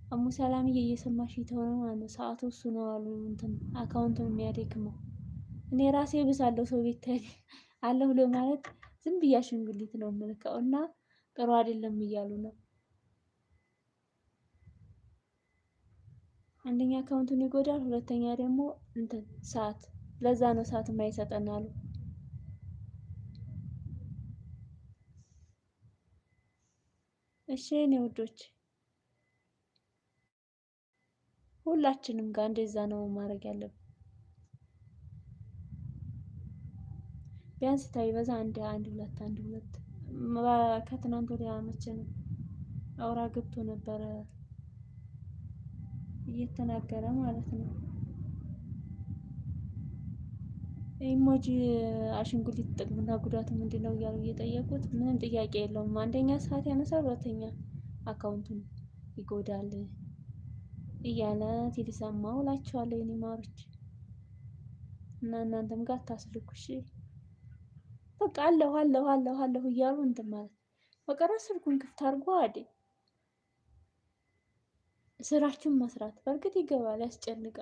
አሙ ሰላምዬ እየሰማሽ ተሆነ ማለት ነው። ሰዓቱ እሱ ነው አሉ እንትን አካውንቱን የሚያደክመው። እኔ ራሴ ብሳለሁ ሰው ቤት አለሁ ለማለት ዝም ብዬ አሻንጉሊት ነው የምልከው እና ጥሩ አይደለም እያሉ ነው። አንደኛ አካውንቱን ይጎዳል፣ ሁለተኛ ደግሞ እንትን ሰዓት፣ ለዛ ነው ሰዓት የማይሰጠን አሉ። እሺ የኔ ውዶች ሁላችንም ጋር እንደዛ ነው ማድረግ ያለብን። ቢያንስ ታይበዛ አንድ ሁለት ከትናንት ወዲያ መቼ ነው አውራ ገብቶ ነበረ እየተናገረ ማለት ነው። ኢሞጂ አሻንጉሊት ጥቅምና ጉዳቱ ምንድነው እያሉ እየጠየቁት ምንም ጥያቄ የለውም። አንደኛ ሰዓት ያነሳል፣ ሁለተኛ አካውንቱን ይጎዳል እያለ ሲሰማው እላችኋለሁ የኔ ማሮች። እና እናንተም ጋር አታስልኩ እሺ። በቃ አለሁ እያሉ እንትን ማለት በቃ ስልኩን ክፍት አድርጎ አይደል ስራችሁን መስራት። በእርግጥ ይገባል፣ ያስጨንቃል።